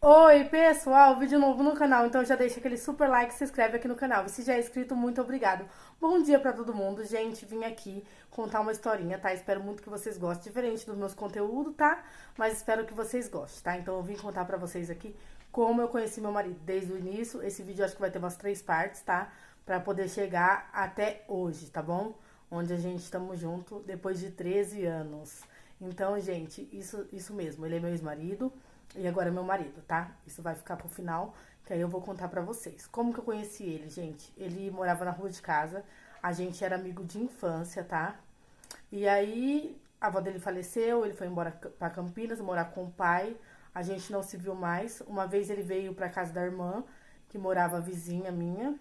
Oi, pessoal, vídeo novo no canal, então já deixa aquele super like, se inscreve aqui no canal. E se já é inscrito, muito obrigado. Bom dia pra todo mundo, gente, vim aqui contar uma historinha, tá? Espero muito que vocês gostem, diferente dos meus conteúdos, tá? Mas espero que vocês gostem, tá? Então eu vim contar pra vocês aqui como eu conheci meu marido desde o início. Esse vídeo eu acho que vai ter umas 3 partes, tá? Pra poder chegar até hoje, tá bom? Onde a gente estamos junto depois de 13 anos. Então, gente, isso mesmo, ele é meu ex-marido. E agora é meu marido, tá? Isso vai ficar pro final, que aí eu vou contar pra vocês. Como que eu conheci ele, gente? Ele morava na rua de casa, a gente era amigo de infância, tá? E aí a avó dele faleceu, ele foi embora pra Campinas, morar com o pai. A gente não se viu mais. Uma vez ele veio pra casa da irmã, que morava vizinha minha,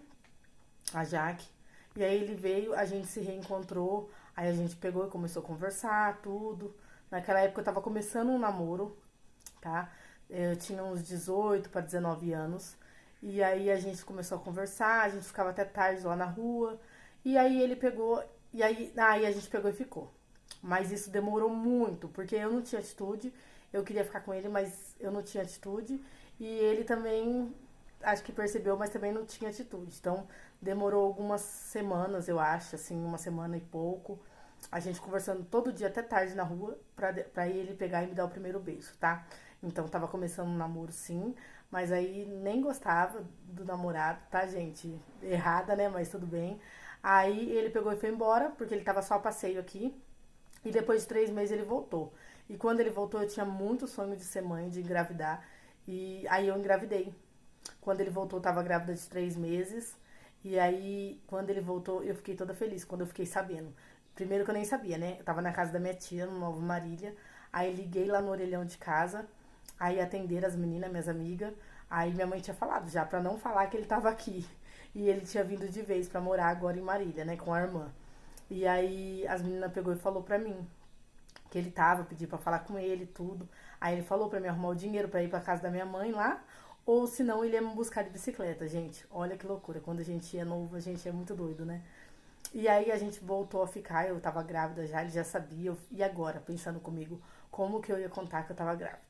a Jaque. E aí ele veio, a gente se reencontrou, aí a gente pegou e começou a conversar, tudo. Naquela época eu tava começando um namoro, tá? Eu tinha uns 18 para 19 anos. E aí a gente começou a conversar, a gente ficava até tarde lá na rua. E aí ele pegou, aí a gente pegou e ficou. Mas isso demorou muito, porque eu não tinha atitude. Eu queria ficar com ele, mas eu não tinha atitude. E ele também, acho que percebeu, mas também não tinha atitude. Então, demorou algumas semanas, eu acho, assim, uma semana e pouco. A gente conversando todo dia até tarde na rua pra ele pegar e me dar o primeiro beijo, tá? Então tava começando um namoro sim, mas aí nem gostava do namorado, tá, gente? Errada, né? Mas tudo bem. Aí ele pegou e foi embora, porque ele tava só a passeio aqui. E depois de 3 meses ele voltou. E quando ele voltou, eu tinha muito sonho de ser mãe, de engravidar. E aí eu engravidei. Quando ele voltou, eu tava grávida de 3 meses. E aí, quando ele voltou, eu fiquei toda feliz quando eu fiquei sabendo. Primeiro que eu nem sabia, né? Eu tava na casa da minha tia, no Novo Marília. Aí liguei lá no orelhão de casa. Aí atenderam as meninas, minhas amigas. Aí minha mãe tinha falado já pra não falar que ele tava aqui. E ele tinha vindo de vez pra morar agora em Marília, né, com a irmã. E aí as meninas pegou e falou pra mim que ele tava, pedi pra falar com ele, tudo. Aí ele falou pra mim arrumar o dinheiro pra ir pra casa da minha mãe lá, ou senão ele ia me buscar de bicicleta, gente. Olha que loucura, quando a gente é novo, a gente é muito doido, né? E aí a gente voltou a ficar, eu tava grávida já, ele já sabia, e agora, pensando comigo, como que eu ia contar que eu tava grávida?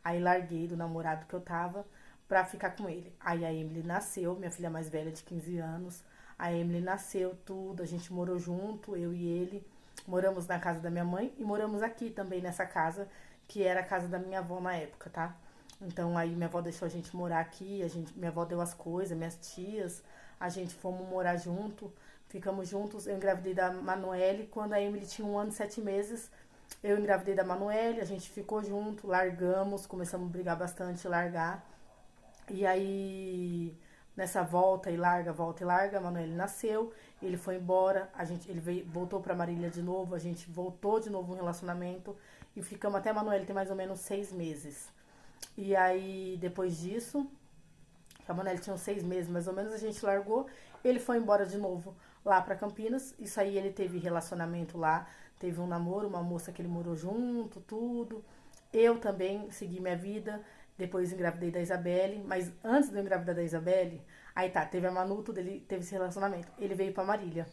Aí larguei do namorado que eu tava pra ficar com ele. Aí a Emily nasceu, minha filha mais velha de 15 anos. A Emily nasceu, tudo, a gente morou junto, eu e ele. Moramos na casa da minha mãe e moramos aqui também nessa casa, que era a casa da minha avó na época, tá? Então aí minha avó deixou a gente morar aqui, minha avó deu as coisas, minhas tias, a gente fomos morar junto, ficamos juntos. Eu engravidei da Manuele quando a Emily tinha 1 ano e 7 meses. Eu engravidei da Manuele, a gente ficou junto, largamos, começamos a brigar bastante, largar. E aí, nessa volta e larga, a Manuele nasceu, ele foi embora, ele veio, voltou pra Marília de novo, a gente voltou de novo um relacionamento e ficamos até a Manuele ter mais ou menos 6 meses. E aí, depois disso, a Manuele tinha uns 6 meses mais ou menos, a gente largou, ele foi embora de novo lá pra Campinas. Isso aí ele teve relacionamento lá, teve um namoro, uma moça que ele morou junto, tudo. Eu também segui minha vida, depois engravidei da Isabelle, mas antes de eu engravidar da Isabelle, aí tá, teve a Manu, tudo, ele teve esse relacionamento. Ele veio pra Marília.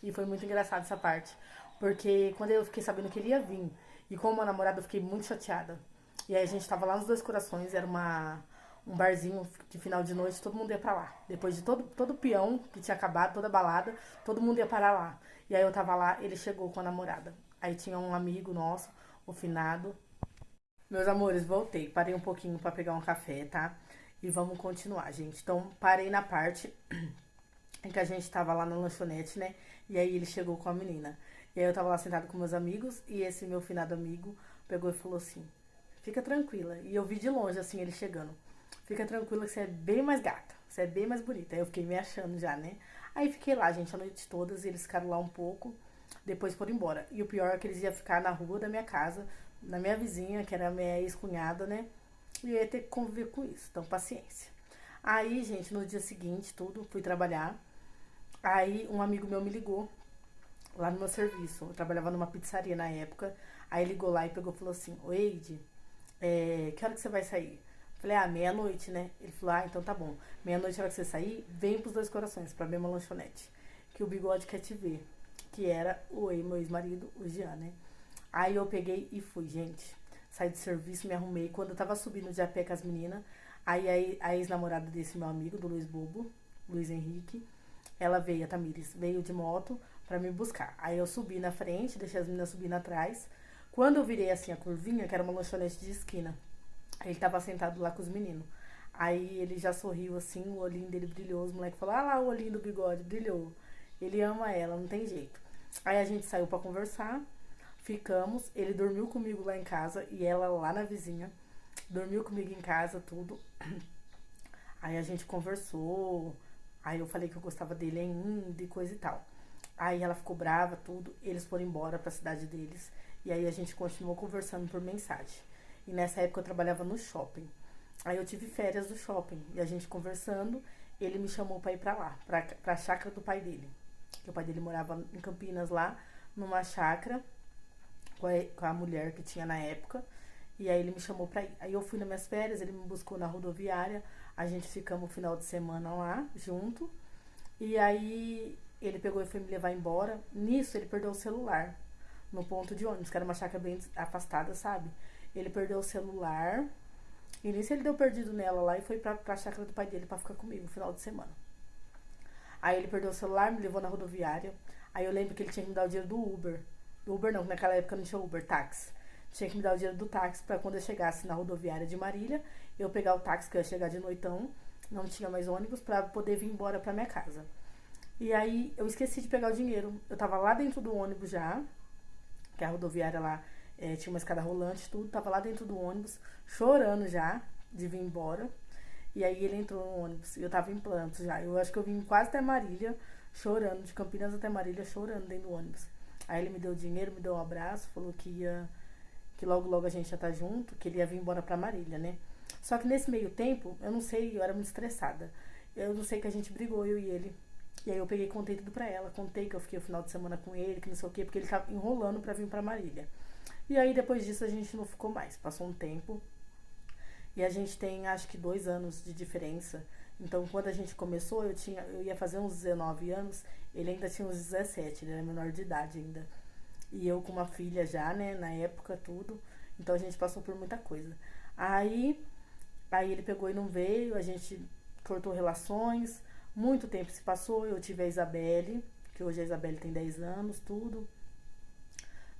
E foi muito engraçado essa parte. Porque quando eu fiquei sabendo que ele ia vir, e como meu namorado, eu fiquei muito chateada. E aí a gente tava lá nos Dois Corações, era um barzinho de final de noite, todo mundo ia pra lá. Depois de todo o peão que tinha acabado, toda a balada, todo mundo ia parar lá. E aí eu tava lá, ele chegou com a namorada. Aí tinha um amigo nosso, o finado. Meus amores, voltei. Parei um pouquinho pra pegar um café, tá? E vamos continuar, gente. Então, parei na parte em que a gente tava lá na lanchonete, né? E aí ele chegou com a menina. E aí eu tava lá sentado com meus amigos e esse meu finado amigo pegou e falou assim: fica tranquila. E eu vi de longe, assim, ele chegando. Fica tranquila que você é bem mais gata, você é bem mais bonita. Aí eu fiquei me achando já, né? Aí fiquei lá, gente, a noite toda, e eles ficaram lá um pouco, depois foram embora. E o pior é que eles iam ficar na rua da minha casa, na minha vizinha, que era a minha ex-cunhada, né? E eu ia ter que conviver com isso, então paciência. Aí, gente, no dia seguinte, tudo, fui trabalhar. Aí um amigo meu me ligou lá no meu serviço. Eu trabalhava numa pizzaria na época. Aí ligou lá e pegou e falou assim: Ô Eide, que hora que você vai sair? Falei, meia-noite, né? Ele falou, então tá bom. Meia-noite, a hora que você sair, vem pros Dois Corações, pra mesma lanchonete. Que o bigode quer te ver. Que era meu ex-marido, o Jean, né? Aí eu peguei e fui, gente. Saí de serviço, me arrumei. Quando eu tava subindo de a pé com as meninas, Aí a ex-namorada desse meu amigo, do Luiz Bobo, Luiz Henrique, ela veio, a Tamires, veio de moto pra me buscar. Aí eu subi na frente, deixei as meninas subindo atrás. Quando eu virei assim a curvinha, que era uma lanchonete de esquina, ele tava sentado lá com os meninos. Aí ele já sorriu assim, o olhinho dele brilhou. Os moleques falaram, ah lá o olhinho do bigode, brilhou. Ele ama ela, não tem jeito. Aí a gente saiu pra conversar, ficamos. Ele dormiu comigo lá em casa e ela lá na vizinha. Dormiu comigo em casa, tudo. Aí a gente conversou. Aí eu falei que eu gostava dele ainda e coisa e tal. Aí ela ficou brava, tudo. Eles foram embora pra cidade deles. E aí a gente continuou conversando por mensagem. E nessa época eu trabalhava no shopping. Aí eu tive férias do shopping. E a gente conversando, ele me chamou pra ir pra lá, pra chácara do pai dele. Que o pai dele morava em Campinas lá, numa chácara, com a mulher que tinha na época. E aí ele me chamou pra ir. Aí eu fui nas minhas férias, ele me buscou na rodoviária. A gente ficamos o final de semana lá, junto. E aí ele pegou e foi me levar embora. Nisso ele perdeu o celular no ponto de ônibus, que era uma chácara bem afastada, sabe? Ele perdeu o celular. E nisso ele deu perdido nela lá e foi pra chácara do pai dele pra ficar comigo no final de semana. Aí ele perdeu o celular, me levou na rodoviária. Aí eu lembro que ele tinha que me dar o dinheiro do Uber. Do Uber não, naquela época não tinha Uber, táxi. Tinha que me dar o dinheiro do táxi pra quando eu chegasse na rodoviária de Marília, eu pegar o táxi, que eu ia chegar de noitão, não tinha mais ônibus, pra poder vir embora pra minha casa. E aí eu esqueci de pegar o dinheiro. Eu tava lá dentro do ônibus já, que a rodoviária lá tinha uma escada rolante, tudo. Tava lá dentro do ônibus, chorando já de vir embora. E aí ele entrou no ônibus e eu tava em plantos já. Eu acho que eu vim quase até Marília, chorando, de Campinas até Marília, chorando dentro do ônibus. Aí ele me deu dinheiro, me deu um abraço, falou que logo logo a gente ia estar junto, que ele ia vir embora pra Marília, né? Só que nesse meio tempo, eu não sei, eu era muito estressada. Eu não sei que a gente brigou, eu e ele. E aí eu peguei e contei tudo pra ela. Contei que eu fiquei o final de semana com ele, que não sei o quê, porque ele tava enrolando pra vir pra Marília. E aí depois disso a gente não ficou mais. Passou um tempo. E a gente tem acho que 2 anos de diferença. Então quando a gente começou, eu ia fazer uns 19 anos, ele ainda tinha uns 17, ele era menor de idade ainda. E eu com uma filha já, né, na época, tudo. Então a gente passou por muita coisa. Aí, aí ele pegou e não veio, a gente cortou relações. Muito tempo se passou, eu tive a Isabelle, que hoje a Isabelle tem 10 anos, tudo.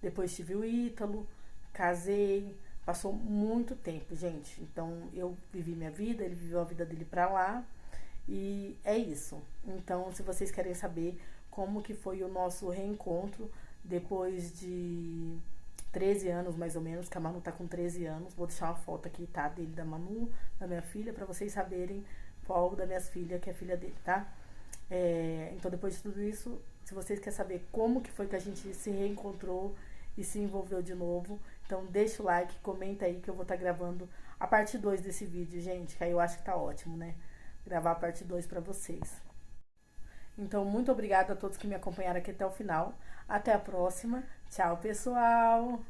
Depois tive o Ítalo, casei, passou muito tempo, gente. Então eu vivi minha vida, ele viveu a vida dele pra lá. E é isso. Então, se vocês querem saber como que foi o nosso reencontro depois de 13 anos, mais ou menos, que a Manu tá com 13 anos, vou deixar uma foto aqui, tá? Dele, da Manu, da minha filha, pra vocês saberem qual das minhas filhas que é filha dele, tá? Então, depois de tudo isso, se vocês querem saber como que foi que a gente se reencontrou e se envolveu de novo, então deixa o like, comenta aí que eu vou estar gravando a parte 2 desse vídeo, gente, que aí eu acho que tá ótimo, né? Gravar a parte 2 pra vocês. Então, muito obrigada a todos que me acompanharam aqui até o final. Até a próxima. Tchau, pessoal!